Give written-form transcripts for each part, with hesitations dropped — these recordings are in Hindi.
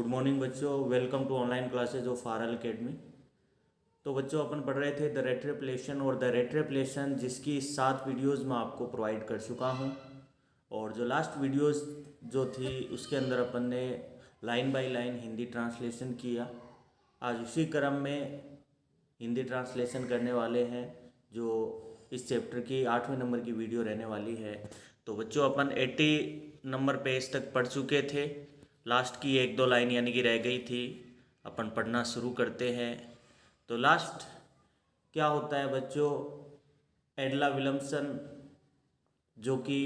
गुड मॉर्निंग बच्चों, welcome to online classes of RL academy. तो बच्चों अपन पढ़ रहे थे द रेट्रिप्लेशन और द रेट्रिप्लेशन, जिसकी 7 वीडियोस मैं आपको प्रोवाइड कर चुका हूं। और जो लास्ट वीडियोस जो थी उसके अंदर अपन ने line by line Hindi translation किया। आज उसी क्रम में हिंदी ट्रांसलेशन करने वाले हैं, जो इस चैप्टर की 8वें नंबर की वीडियो रहने वाली है। तो बच्चों अपन 80 नंबर पेज तक पढ़ चुके थे। लास्ट की 1-2 लाइन यानी कि रह गई थी। अपन पढ़ना शुरू करते हैं। तो लास्ट क्या होता है बच्चों, एडला विलियमसन जो कि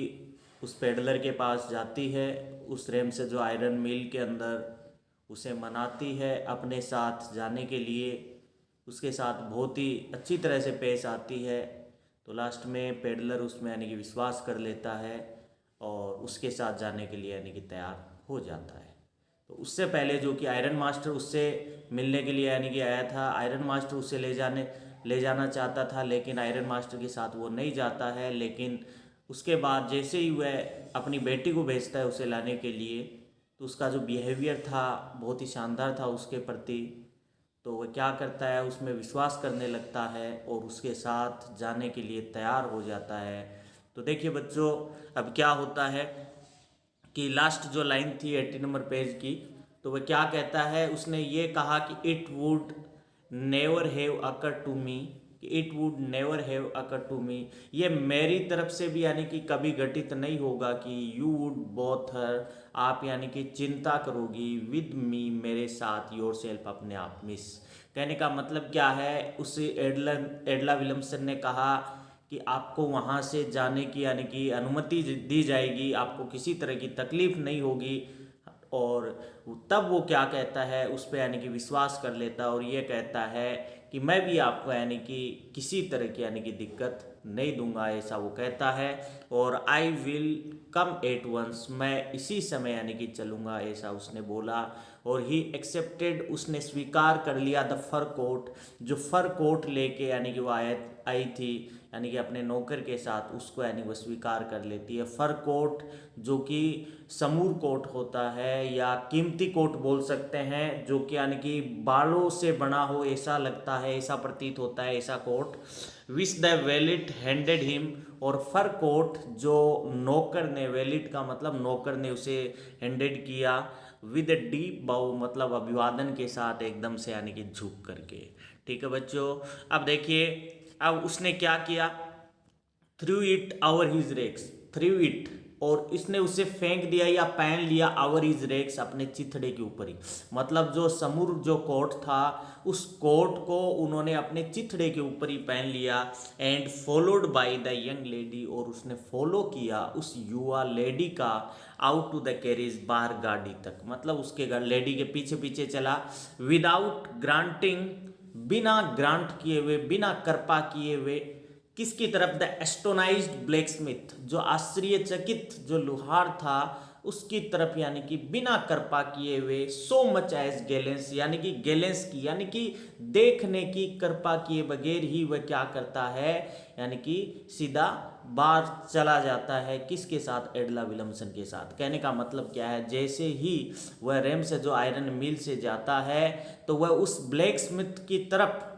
उस पेडलर के पास जाती है, उस रेम से जो आयरन मिल के अंदर उसे मनाती है अपने साथ जाने के लिए, उसके साथ बहुत ही अच्छी तरह से पेश आती है। तो लास्ट में पेडलर उसमें यानी कि विश्वास कर लेता है और उसके साथ जाने के लिए यानी कि तैयार हो जाता है। तो उससे पहले जो कि आयरन मास्टर उससे मिलने के लिए यानी कि आया था, आयरन मास्टर उससे ले जाना चाहता था, लेकिन आयरन मास्टर के साथ वो नहीं जाता है। लेकिन उसके बाद जैसे ही वह अपनी बेटी को भेजता है उसे लाने के लिए, तो उसका जो बिहेवियर था बहुत ही शानदार था उसके प्रति। तो वह क्या करता है, उसमें विश्वास करने लगता है और उसके साथ जाने के लिए तैयार हो जाता है। तो देखिए बच्चों, अब क्या होता है कि लास्ट जो लाइन थी 80 नंबर पेज की, तो वह क्या कहता है, उसने ये कहा कि it would never have occur to me, it would never have occur to me, ये मेरी तरफ से भी यानी कि कभी घटित नहीं होगा कि यू वुड बोथ हर, आप यानी कि चिंता करोगी, विद मी, मेरे साथ, योर सेल्फ, अपने आप, मिस। कहने का मतलब क्या है, उस एडला विलियमसन ने कहा कि आपको वहाँ से जाने की यानी कि अनुमति दी जाएगी, आपको किसी तरह की तकलीफ नहीं होगी। और तब वो क्या कहता है, उस पर यानी कि विश्वास कर लेता है और ये कहता है कि मैं भी आपको यानी कि किसी तरह की यानी कि दिक्कत नहीं दूंगा, ऐसा वो कहता है। और I will come at once, मैं इसी समय यानी कि चलूँगा, ऐसा उसने बोला। और ही एक्सेप्टेड, उसने स्वीकार कर लिया द फर कोट, जो फर कोट लेके यानी कि वो आई थी यानी कि अपने नौकर के साथ, उसको यानी वो स्वीकार कर लेती है। फर कोट जो कि समूर कोट होता है या कीमती कोट बोल सकते हैं, जो कि यानी कि बालों से बना हो ऐसा लगता है, ऐसा प्रतीत होता है, ऐसा coat. Which the valet handed him, और फर कोट जो नौकर ने, वेलिट का मतलब नौकर ने उसे हैंडेड किया, विद ए डीप बाउ मतलब अभिवादन के साथ, एकदम से यानी कि झुक करके। ठीक है बच्चों, अब देखिए अब उसने क्या किया, threw it over his rags, threw it, और इसने उसे फेंक दिया या पहन लिया, आवर हिज रेक्स, अपने चिथड़े के ऊपर ही, मतलब जो समूर जो कोट था उस कोट को उन्होंने अपने चिथड़े के ऊपर ही पहन लिया। And followed by the young lady, और उसने फॉलो किया उस युवा लेडी का, आउट टू द कैरेज, बाहर गाड़ी तक, मतलब उसके लेडी के पीछे पीछे चला। विदाउट ग्रांटिंग, बिना ग्रांट किए हुए, बिना कृपा किए हुए, किसकी तरफ, द एस्टोनाइज्ड ब्लैकस्मिथ, जो आश्चर्यचकित जो लोहार था उसकी तरफ, यानी कि बिना कृपा किए हुए। सो मच एज गैलेंस, यानी कि गैलेंस की यानी कि देखने की कृपा किए बगैर ही वह क्या करता है, यानी कि सीधा बाहर चला जाता है, किसके साथ, एडला विलियमसन के साथ। कहने का मतलब क्या है, जैसे ही वह रेम से जो आयरन मिल से जाता है तो वह उस ब्लैकस्मिथ की तरफ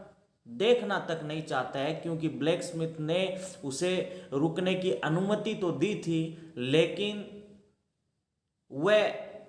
देखना तक नहीं चाहता है, क्योंकि ब्लैक स्मिथ ने उसे रुकने की अनुमति तो दी थी, लेकिन वह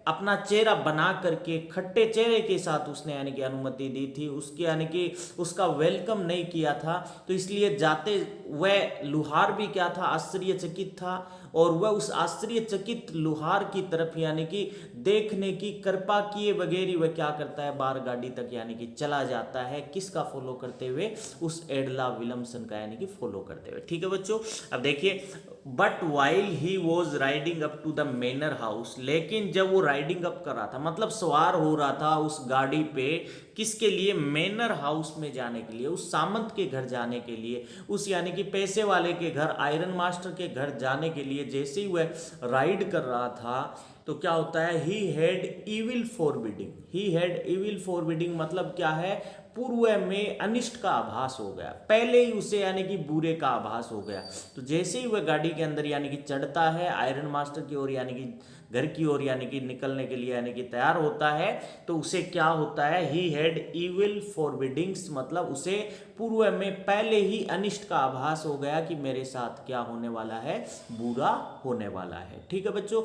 अपना चेहरा बना करके खट्टे चेहरे के साथ उसने यानी कि अनुमति दी थी, उसकी यानी कि उसका वेलकम नहीं किया था। तो इसलिए जाते वह लोहार भी क्या था, आश्चर्यचकित था, और वह उस आश्चर्यचकित लोहार की तरफ यानी कि देखने की कृपा किए बगैर ही वह क्या करता है, बाहर गाड़ी तक यानी कि चला जाता है, किसका फॉलो करते हुए, उस एडला विलियमसन का यानी कि फॉलो करते हुए। ठीक है बच्चों, अब देखिए, but while he was riding up to the manor house, लेकिन जब वो राइडिंग अप कर रहा था, मतलब सवार हो रहा था उस गाड़ी पे, किसके लिए, मैनर हाउस में जाने के लिए, उस सामंत के घर जाने के लिए, उस यानी कि पैसे वाले के घर, आयरन मास्टर के घर जाने के लिए, जैसे ही वह राइड कर रहा था तो क्या होता है, he had evil forbidding, he had evil forbidding मतलब क्या है, पूर्व में अनिष्ट का आभास हो गया, पहले ही उसे यानी कि बुरे का आभास हो गया। तो जैसे ही वह गाड़ी के अंदर यानी कि चढ़ता है, आयरन मास्टर की ओर यानी कि घर की ओर यानी कि निकलने के लिए यानी कि तैयार होता है, तो उसे क्या होता है, ही हैड इविल फॉरबिडिंग्स, मतलब उसे पूर्व में पहले ही अनिष्ट का आभास हो गया कि मेरे साथ क्या होने वाला है, बुरा होने वाला है। ठीक है बच्चों,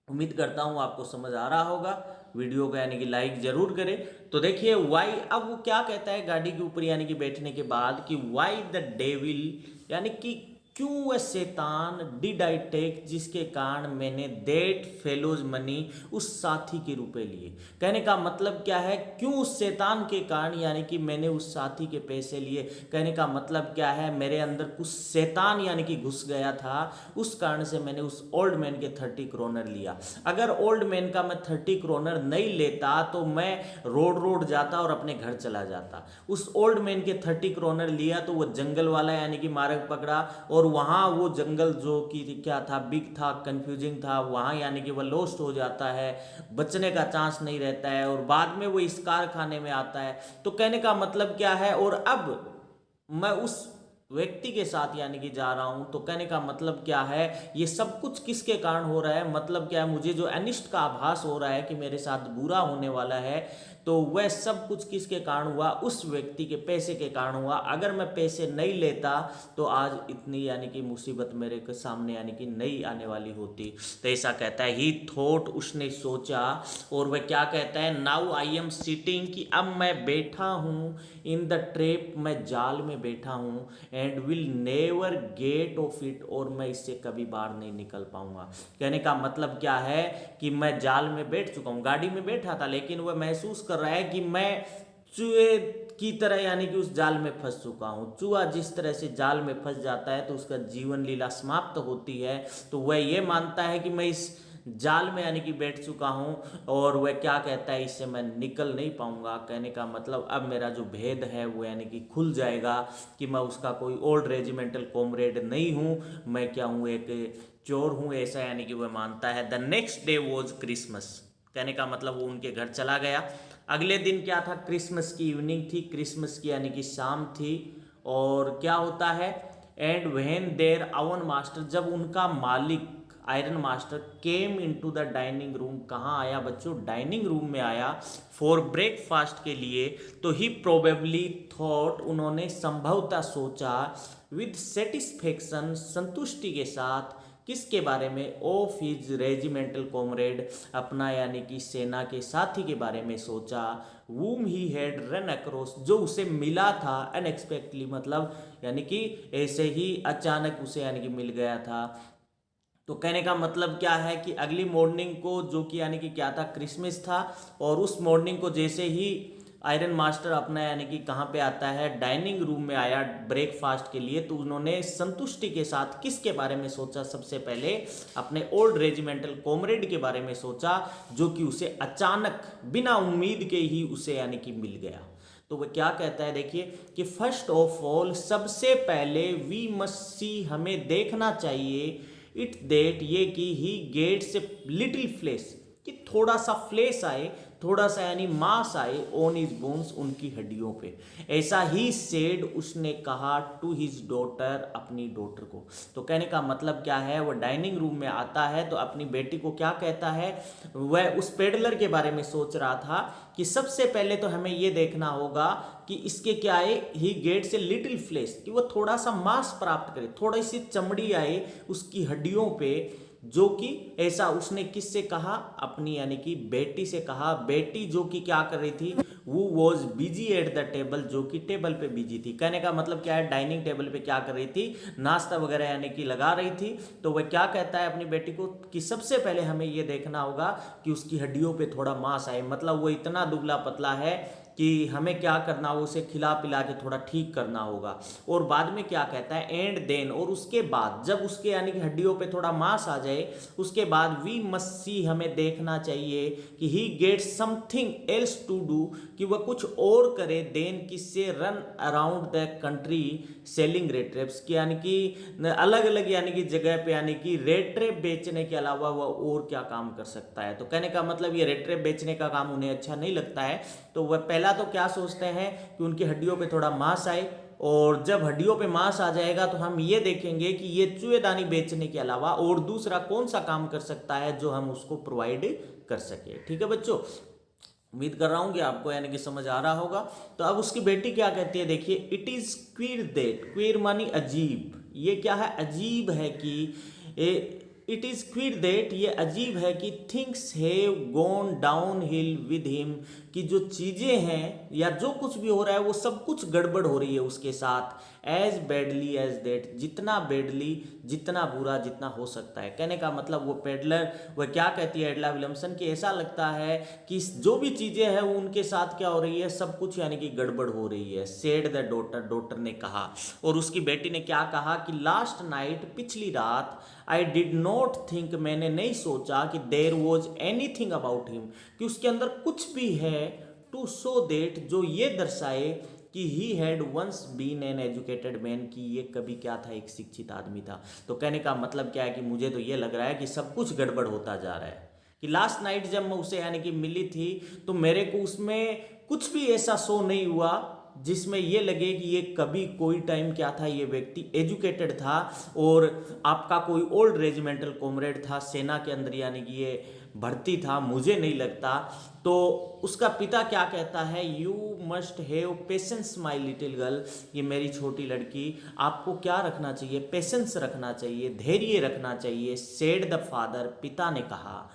उम्मीद करता हूँ आपको समझ आ रहा होगा। वीडियो को यानी कि लाइक जरूर करें। तो देखिए वाई, अब वो क्या कहता है गाड़ी के ऊपर यानी कि बैठने के बाद कि वाई द डेविल, यानी कि क्यों वह शैतान, डिड आई टेक, जिसके कारण मैंने दैट फेलोज मनी, उस साथी के रुपए लिए। कहने का मतलब क्या है, क्यों उस शैतान के कारण यानी कि मैंने उस साथी के पैसे लिए। कहने का मतलब क्या है, मेरे अंदर कुछ शैतान यानी कि घुस गया था, उस कारण से मैंने उस ओल्ड मैन के 30 क्रोनर लिया। अगर ओल्ड मैन का मैं 30 क्रोनर नहीं लेता तो मैं रोड जाता और अपने घर चला जाता। उस ओल्ड मैन के 30 क्रोनर लिया तो वो जंगल वाला यानी कि मार्ग पकड़ा, और वहाँ वो जंगल जो कि क्या था, बिग था, कंफ्यूजिंग था, वहाँ यानी कि वह लॉस्ट हो जाता है, बचने का चांस नहीं रहता है, और बाद में वो इस कारखाने में आता है। तो कहने का मतलब क्या है, और अब मैं उस व्यक्ति के साथ यानी कि जा रहा हूं, तो कहने का मतलब क्या है, ये सब कुछ किसके कारण हो रहा है, मतलब क्या है, मुझे जो अनिष्ट का आभास हो रहा है कि मेरे साथ बुरा होने वाला है, तो वह सब कुछ किसके कारण हुआ, उस व्यक्ति के पैसे के कारण हुआ। अगर मैं पैसे नहीं लेता तो आज इतनी यानी कि मुसीबत मेरे के सामने यानी कि नहीं आने वाली होती। तो ऐसा कहता है, ही थॉट, उसने सोचा, और वह क्या कहता है, नाउ आई एम सिटिंग, कि अब मैं बैठा हूँ, इन द ट्रैप, मैं जाल में बैठा हूँ, and will never get of it, और मैं इससे कभी बाहर नहीं निकल पाऊंगा। कहने का मतलब क्या है कि मैं जाल में बैठ चुका हूँ, गाड़ी में बैठा था, लेकिन वह महसूस कर रहा है कि मैं चूहे की तरह यानी कि उस जाल में फंस चुका हूँ। चूहा जिस तरह से जाल में फंस जाता है तो उसका जीवन लीला समाप्त होती है, तो वह ये मानता है कि मैं इस जाल में यानी कि बैठ चुका हूं, और वह क्या कहता है, इससे मैं निकल नहीं पाऊंगा। कहने का मतलब अब मेरा जो भेद है वो यानी कि खुल जाएगा, कि मैं उसका कोई ओल्ड रेजिमेंटल कॉमरेड नहीं हूं, मैं क्या हूं, एक चोर हूं, ऐसा यानी कि वह मानता है। The next day was Christmas, कहने का मतलब वो उनके घर चला गया। अगले दिन क्या था, क्रिसमस की इवनिंग थी, क्रिसमस की यानी कि शाम थी। और क्या होता है, एंड व्हेन देयर आवन मास्टर, जब उनका मालिक iron master came into the dining room, कहाँ आया बच्चों, डाइनिंग रूम में आया, फॉर ब्रेकफास्ट के लिए, तो ही प्रोबेबली थॉट, उन्होंने संभवतः सोचा, विद सेटिस्फेक्शन, संतुष्टि के साथ, किसके बारे में, ऑफ हिज रेजिमेंटल कॉमरेड, अपना यानी कि सेना के साथी के बारे में सोचा, वूम ही हैड रन अक्रॉस, जो उसे मिला था अनएक्सपेक्टली, मतलब यानी कि ऐसे ही अचानक उसे यानी कि मिल गया था। तो कहने का मतलब क्या है कि अगली मॉर्निंग को, जो कि यानी कि क्या था, क्रिसमस था, और उस मॉर्निंग को जैसे ही आयरन मास्टर अपना यानी कि कहाँ पे आता है, डाइनिंग रूम में आया ब्रेकफास्ट के लिए, तो उन्होंने संतुष्टि के साथ किसके बारे में सोचा, सबसे पहले अपने ओल्ड रेजिमेंटल कॉमरेड के बारे में सोचा, जो कि उसे अचानक बिना उम्मीद के ही उसे यानी कि मिल गया। तो वह क्या कहता है, देखिए कि फर्स्ट ऑफ ऑल, सबसे पहले, वी मस्ट सी, हमें देखना चाहिए, इट देट, ये कि he gets a little flesh, कि थोड़ा सा फ्लेश आए, थोड़ा सा यानी मांस आए, ऑन हिज बोन्स, उनकी हड्डियों पे। ऐसा ही सेड, उसने कहा, टू हिज डॉटर, अपनी डॉटर को। तो कहने का मतलब क्या है, वह डाइनिंग रूम में आता है तो अपनी बेटी को क्या कहता है, वह उस पेडलर के बारे में सोच रहा था कि सबसे पहले तो हमें यह देखना होगा कि इसके क्या आए, he gets a little flesh, कि वह थोड़ा सा मांस प्राप्त करे, थोड़ी सी चमड़ी आए उसकी हड्डियों पे, जो कि ऐसा उसने किससे कहा, अपनी यानी कि बेटी से कहा। बेटी जो कि क्या कर रही थी, वो was busy at the table, जो कि टेबल पे बिजी थी। कहने का मतलब क्या है, डाइनिंग टेबल पे क्या कर रही थी, नाश्ता वगैरह यानी कि लगा रही थी। तो वह क्या कहता है अपनी बेटी को कि सबसे पहले हमें यह देखना होगा कि उसकी हड्डियों पे थोड़ा मांस आए, मतलब वो इतना दुबला पतला है कि हमें क्या करना हो, उसे खिला पिला के थोड़ा ठीक करना होगा। और बाद में क्या कहता है, एंड देन, और उसके बाद, जब उसके यानी कि हड्डियों पे थोड़ा मांस आ जाए, उसके बाद वी मस्ट सी, हमें देखना चाहिए कि he gets something else to do, कि वह कुछ और करे, देन किससे, run around the country selling rat traps, की यानी कि अलग अलग यानी कि जगह पे यानी कि रेड ट्रैप बेचने के अलावा वह और क्या काम कर सकता है। तो कहने का मतलब ये रेड ट्रैप बेचने का काम उन्हें अच्छा नहीं लगता है। तो वह पहला तो क्या सोचते हैं कि उनकी हड्डियों पे थोड़ा मांस आए, और जब हड्डियों पे मांस आ जाएगा तो हम ये देखेंगे कि ये चूहेदानी बेचने के अलावा और दूसरा कौन सा काम कर सकता है जो हम उसको प्रोवाइड कर सके। ठीक है बच्चों, उम्मीद कर रहा हूँ कि आपको यानी कि समझ आ रहा होगा। तो अब उसकी बेटी क्या कहती है, देखिए, it is queer that, queer मानी अजीब, ये क्या है, अजीब है कि इट इज़ क्वीर दैट, ये अजीब है कि things have gone down hill with him, कि जो चीज़ें हैं या जो कुछ भी हो रहा है वो सब कुछ गड़बड़ हो रही है उसके साथ, एज बैडली एज दैट, जितना बैडली, जितना बुरा जितना हो सकता है। कहने का मतलब वो पेडलर, वह क्या कहती है एडला विलियमसन, कि ऐसा लगता है कि जो भी चीज़ें हैं वो उनके साथ क्या हो रही है, सब कुछ यानी कि गड़बड़ हो रही है। सेड द डॉटर, डॉटर ने कहा, और उसकी बेटी ने क्या कहा कि लास्ट नाइट, पिछली रात, आई डिड नॉट थिंक, मैंने नहीं सोचा कि there was anything about him, कि उसके अंदर कुछ भी है, टू शो दैट, जो ये दर्शाए कि he had once been an educated man, कि ये कभी क्या था, एक शिक्षित आदमी था। तो कहने का मतलब क्या है कि मुझे तो ये लग रहा है कि सब कुछ गड़बड़ होता जा रहा है, कि लास्ट नाइट जब मैं उसे यानी कि मिली थी तो मेरे को उसमें कुछ भी ऐसा शो नहीं हुआ जिसमें ये लगे कि ये कभी कोई टाइम क्या था, ये व्यक्ति एजुकेटेड था और आपका कोई ओल्ड रेजिमेंटल कॉमरेड था, सेना के अंदर यानी कि ये भर्ती था, मुझे नहीं लगता। तो उसका पिता क्या कहता है, you must have patience my little girl, ये मेरी छोटी लड़की, आपको क्या रखना चाहिए, पेशेंस रखना चाहिए, धैर्य रखना चाहिए। सेड द फादर, पिता ने कहा।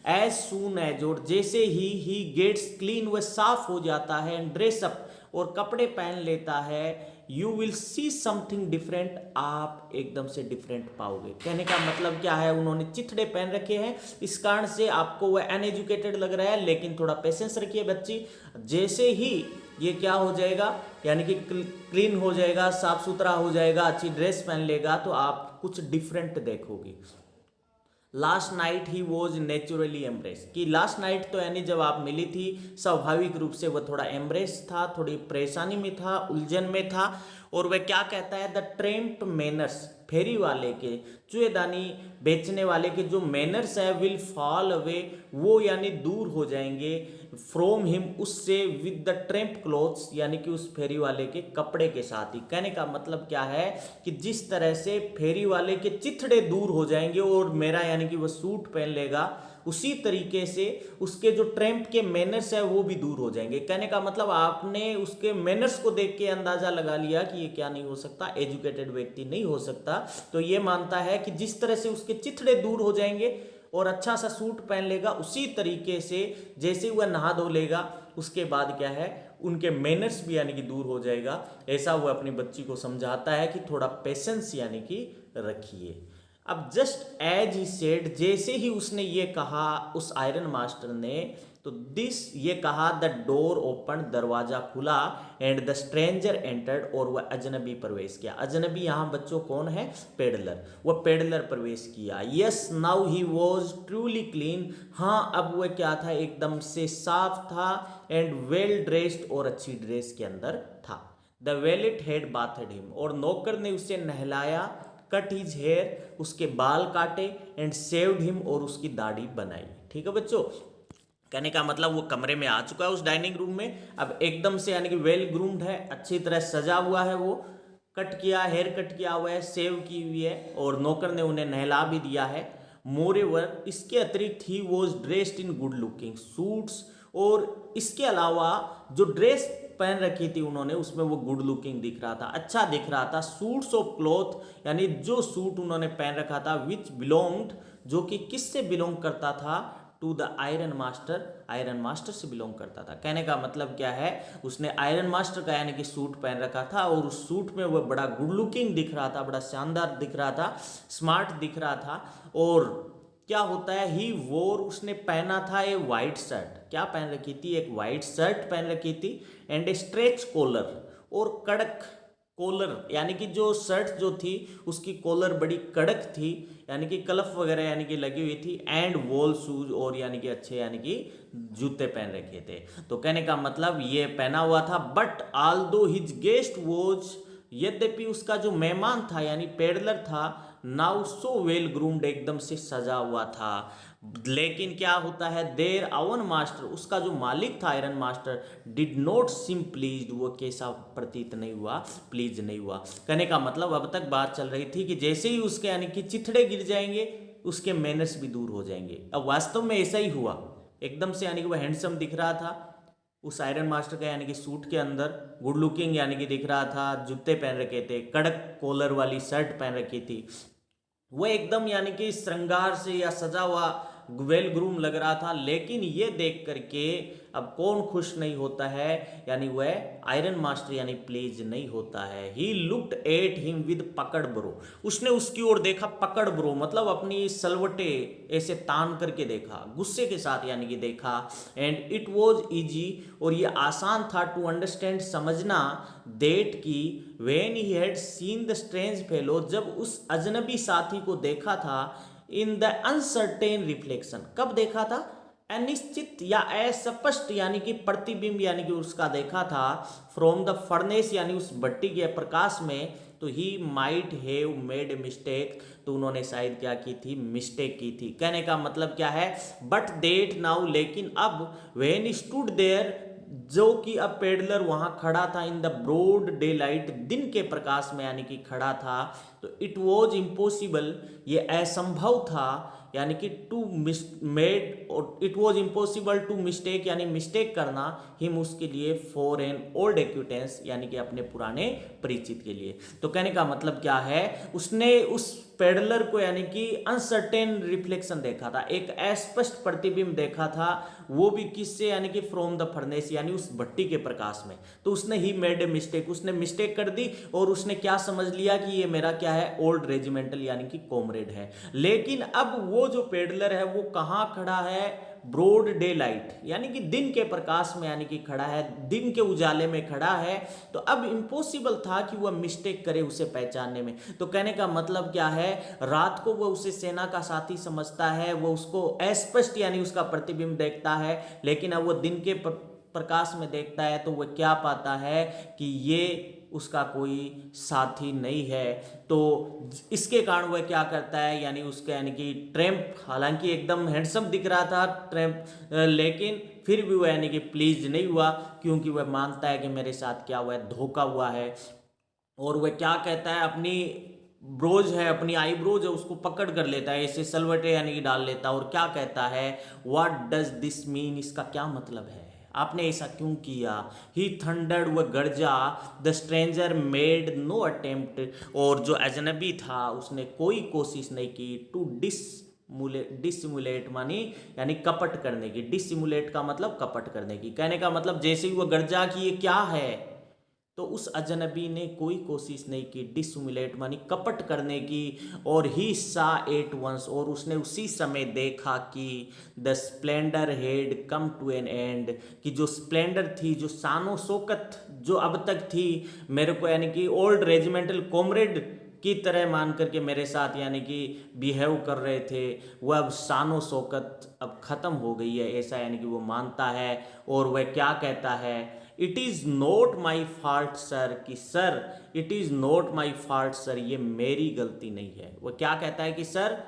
एज सून एज, और जैसे ही गेट्स क्लीन, वह साफ हो जाता है, एंड ड्रेस अप, और कपड़े पहन लेता है, you will see something different, आप एकदम से डिफरेंट पाओगे। कहने का मतलब क्या है, उन्होंने चिथड़े पहन रखे हैं, इस कारण से आपको वह अनएजुकेटेड लग रहा है, लेकिन थोड़ा पेशेंस रखिए बच्ची, जैसे ही ये क्या हो जाएगा, यानी कि क्लीन हो जाएगा, साफ सुथरा हो जाएगा, अच्छी ड्रेस पहन लेगा, तो आप कुछ डिफरेंट देखोगे। Last night he was naturally embrace, कि लास्ट नाइट तो यानी जब आप मिली थी, स्वाभाविक रूप से वह थोड़ा एम्ब्रेस था, थोड़ी परेशानी में था, उलझन में था। और वह क्या कहता है, द ट्रेम्प्ड मैनर्स, फेरी वाले के, चूहेदानी बेचने वाले के जो मैनर्स है, विल फॉल अवे, वो यानी दूर हो जाएंगे, फ्रॉम हिम, उससे, विद द ट्रेम्प क्लोथ्स, यानी कि उस फेरी वाले के कपड़े के साथ ही। कहने का मतलब क्या है कि जिस तरह से फेरी वाले के चिथड़े दूर हो जाएंगे और मेरा यानी कि वह सूट पहन लेगा, उसी तरीके से उसके जो ट्रेम्प के मैनर्स है वो भी दूर हो जाएंगे। कहने का मतलब आपने उसके मैनर्स को देख के अंदाजा लगा लिया कि ये क्या नहीं हो सकता, एजुकेटेड व्यक्ति नहीं हो सकता। तो ये मानता है कि जिस तरह से उसके चिथड़े दूर हो जाएंगे और अच्छा सा सूट पहन लेगा, उसी तरीके से जैसे वह नहा धो लेगा उसके बाद क्या है, उनके मैनर्स भी यानी कि दूर हो जाएगा। ऐसा वो अपनी बच्ची को समझाता है कि थोड़ा पेशेंस यानी कि रखिए। अब जस्ट एज ही सेड, जैसे ही उसने ये कहा उस आयरन मास्टर ने, तो दिस, ये कहा, द डोर ओपन, दरवाजा खुला, एंड द स्ट्रेंजर एंटर्ड, और वह अजनबी प्रवेश किया। अजनबी यहाँ बच्चों कौन है, पेडलर, वह पेडलर प्रवेश किया। Yes now he was truly clean, हाँ अब वह क्या था, एकदम से साफ था, एंड वेल ड्रेस्ड, और अच्छी ड्रेस के अंदर था। The wallet had bathed him, और नौकर ने उसे नहलाया, कट हिज हेयर, उसके बाल काटे, एंड सेव्ड हिम, और उसकी दाढ़ी बनाई। ठीक है बच्चों, कहने का मतलब वो कमरे में आ चुका है उस डाइनिंग रूम में, अब एकदम से यानी कि वेल ग्रूम्ड है, अच्छी तरह सजा हुआ है, वो कट किया, हेयर कट किया हुआ है, सेव की हुई है, और नौकर ने उन्हें नहला भी दिया है। मोरेवर, इसके अतिरिक्त he was dressed in good looking suits, और इसके अलावा जो ड्रेस पहन रखी थी उन्होंने, उसमें वो गुड लुकिंग दिख रहा था, अच्छा दिख रहा था। सूट्स ऑफ क्लॉथ, यानी जो सूट उन्होंने पहन रखा था, विच बिलोंग्ड, जो कि किससे बिलोंग करता था, to the iron master, iron master से बिलोंग करता था। कहने का मतलब क्या है, उसने आयरन मास्टर का यानी कि सूट पहन रखा था, और उस सूट में वह बड़ा गुड लुकिंग दिख रहा था, बड़ा शानदार दिख रहा था, स्मार्ट दिख रहा था। और क्या होता है, ही वोर, उसने पहना था ए वाइट शर्ट, क्या पहन रखी थी, एक वाइट शर्ट पहन रखी थी, एंड ए स्ट्रेच कॉलर, और कड़क कॉलर, यानी कि जो शर्ट जो थी उसकी कॉलर बड़ी कड़क थी, यानी कि कलफ वगैरह यानी कि लगी हुई थी, एंड वॉल शूज, और यानी कि अच्छे यानी कि जूते पहन रखे थे। तो कहने का मतलब ये पहना हुआ था। But although his guest was, यद्यपि उसका जो मेहमान था यानी पेडलर था, नाउ सो वेल ग्रूम्ड, एकदम से सजा हुआ था। लेकिन क्या होता है, देयर आवन मास्टर, उसका जो मालिक था iron master, did not seem pleased, वो कैसा प्रतीत नहीं हुआ, प्लीज नहीं हुआ। कहने का मतलब अब तक बात चल रही थी कि जैसे ही उसके यानी कि चिथड़े गिर जाएंगे उसके मैनर्स भी दूर हो जाएंगे। अब वास्तव में ऐसा ही हुआ, एकदम से यानी कि वो हैंडसम दिख रहा था उस आयरन मास्टर का, यानी कि सूट के अंदर गुड लुकिंग यानी कि दिख रहा था, जूते पहन रखे थे, कड़क कॉलर वाली शर्ट पहन रखी थी, वो एकदम यानी कि श्रृंगार से या सजा हुआ वेल ग्रूम लग रहा था। लेकिन ये देख करके अब कौन खुश नहीं होता है, यानी वह आयरन मास्टर यानी प्लीज नहीं होता है। He looked at him with पकड़ ब्रो, उसने उसकी ओर देखा, पकड़ ब्रो मतलब अपनी सलवटे ऐसे तान करके देखा, गुस्से के साथ यानी कि देखा। एंड इट वॉज ईजी, और ये आसान था टू अंडरस्टैंड, समझना, देट की when he had seen the strange fellow, जब उस अजनबी साथी को देखा था, इन द अनसर्टेन रिफ्लेक्शन, कब देखा था, अनिश्चित या अस्पष्ट यानी कि प्रतिबिंब यानी कि उसका देखा था, फ्रॉम द फर्नेस यानी उस भट्टी के प्रकाश में, तो he might have made a mistake, तो उन्होंने शायद क्या की थी, मिस्टेक की थी। कहने का मतलब क्या है, बट देट नाउ, लेकिन अब, व्हेन स्टूड देयर, जो कि अब पेडलर वहां खड़ा था, in the broad daylight, दिन के प्रकाश में यानी कि खड़ा था, तो इट वॉज इम्पॉसिबल, ये असंभव था, यानी कि टू मेड, और it was impossible to mistake यानी मिस्टेक करना, हिम उसके लिए, फॉर एन ओल्ड एक्विटेंस यानी कि अपने पुराने परिचित के लिए। तो कहने का मतलब क्या है, उसने उस पेडलर को यानी कि अनसर्टेन रिफ्लेक्शन देखा था, एक अस्पष्ट प्रतिबिंब देखा था, वो भी किससे, यानी कि फ्रॉम द फर्नेस यानी उस भट्टी के प्रकाश में। तो उसने ही मेड ए मिस्टेक, उसने मिस्टेक कर दी, और उसने क्या समझ लिया कि ये मेरा क्या है, ओल्ड रेजिमेंटल यानी कि कॉमरेड है। लेकिन अब वो जो पेडलर है वो कहाँ खड़ा है, ब्रॉड डे लाइट यानी कि दिन के प्रकाश में यानी कि खड़ा है, दिन के उजाले में खड़ा है, तो अब इम्पॉसिबल था कि वह मिस्टेक करे उसे पहचानने में। तो कहने का मतलब क्या है, रात को वह उसे सेना का साथी समझता है, वो उसको अस्पष्ट यानी उसका प्रतिबिंब देखता है, लेकिन अब वो दिन के प्रकाश में देखता है तो वह क्या पाता है कि ये उसका कोई साथी नहीं है। तो इसके कारण वह क्या करता है, यानी उसका यानी कि ट्रैम्प, हालांकि एकदम हैंडसम दिख रहा था ट्रैम्प, लेकिन फिर भी वह यानी कि प्लीज नहीं हुआ, क्योंकि वह मानता है कि मेरे साथ क्या हुआ है, धोखा हुआ है। और वह क्या कहता है, अपनी ब्रोज है, अपनी आईब्रोज है, उसको पकड़ कर लेता है, ऐसे सलवटे यानी कि डाल लेता है, और क्या कहता है, व्हाट डज दिस मीन, इसका क्या मतलब है, आपने ऐसा क्यों किया। ही थंडर्ड, वह गरजा, the stranger made no attempt, और जो अजनबी था उसने कोई कोशिश नहीं की, टू डिसिमुलेट मानी यानी कपट करने की, डिसिमुलेट का मतलब कपट करने की। कहने का मतलब जैसे ही वह गरजा कि ये क्या है, तो उस अजनबी ने कोई कोशिश नहीं की, डिसिमुलेट मानी कपट करने की, और ही सा एट वंस, और उसने उसी समय देखा कि the splendour had come to an end, कि जो स्प्लेंडर थी, जो शानो शौकत जो अब तक थी मेरे को यानी कि ओल्ड रेजिमेंटल कॉमरेड की तरह मान करके मेरे साथ यानी कि बिहेव कर रहे थे, वह अब शानो शौकत अब खत्म हो गई है, ऐसा यानी कि वो मानता है। और वह क्या कहता है, it is not my fault sir, कि sir it is not my fault sir, ये मेरी गलती नहीं है। वह क्या कहता है कि सर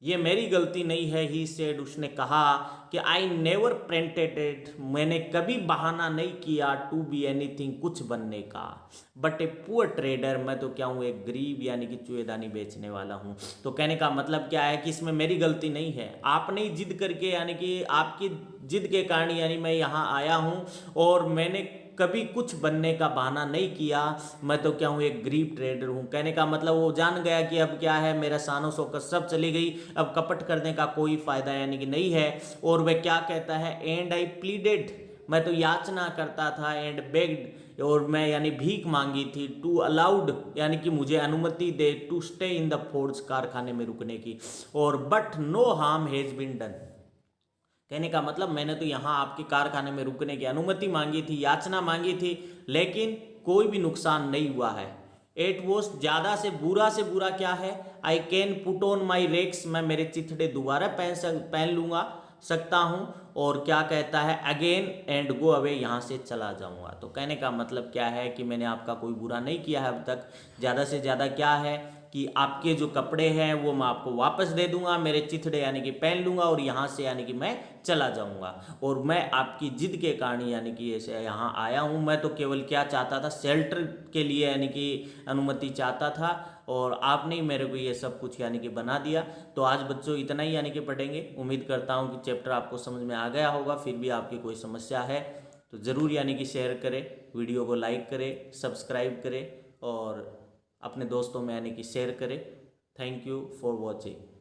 ये मेरी गलती नहीं है। ही सेड, उसने कहा कि आई नेवर प्रेंटेड, मैंने कभी बहाना नहीं किया, टू बी एनीथिंग, कुछ बनने का, बट ए पुअर ट्रेडर, मैं तो क्या हूँ, एक गरीब यानी कि चूहेदानी बेचने वाला हूँ। तो कहने का मतलब क्या है कि इसमें मेरी गलती नहीं है, आपने ही जिद करके यानी कि आपकी जिद के कारण यानी मैं यहाँ आया हूँ, और मैंने कभी कुछ बनने का बहाना नहीं किया, मैं तो क्या हूँ, एक गरीब ट्रेडर हूँ। कहने का मतलब वो जान गया कि अब क्या है, मेरा शानो शौकत सब चली गई, अब कपट करने का कोई फायदा यानी कि नहीं है। और वह क्या कहता है, एंड आई प्लीडेड, मैं तो याचना करता था, एंड बेग्ड, और मैं यानी भीख मांगी थी, टू अलाउड यानी कि मुझे अनुमति दे, to stay in the forge, कारखाने में रुकने की, और but no harm has been done. कहने का मतलब मैंने तो यहाँ आपके कारखाने में रुकने की अनुमति मांगी थी, याचना मांगी थी, लेकिन कोई भी नुकसान नहीं हुआ है। एट वोस्ट, ज़्यादा से बुरा क्या है, I can put on my rags, मैं मेरे चिथड़े दोबारा पहन लूँगा सकता हूँ, और क्या कहता है, अगेन एंड गो अवे, यहाँ से चला जाऊँगा। तो कहने का मतलब क्या है कि मैंने आपका कोई बुरा नहीं किया है अब तक, ज़्यादा से ज़्यादा क्या है कि आपके जो कपड़े हैं वो मैं आपको वापस दे दूंगा, मेरे चिथड़े यानी कि पहन लूंगा और यहाँ से यानी कि मैं चला जाऊंगा। और मैं आपकी जिद के कारण यानी कि ऐसे यहाँ आया हूँ। मैं तो केवल क्या चाहता था, शेल्टर के लिए यानी कि अनुमति चाहता था, और आपने ही मेरे को ये सब कुछ यानी कि बना दिया। तो आज बच्चों इतना ही यानी कि पढ़ेंगे। उम्मीद करता हूँ कि चैप्टर आपको समझ में आ गया होगा। फिर भी आपकी कोई समस्या है तो ज़रूर यानी कि शेयर करें, वीडियो को लाइक करें, सब्सक्राइब करें और अपने दोस्तों में यानी कि शेयर करें। Thank you for watching.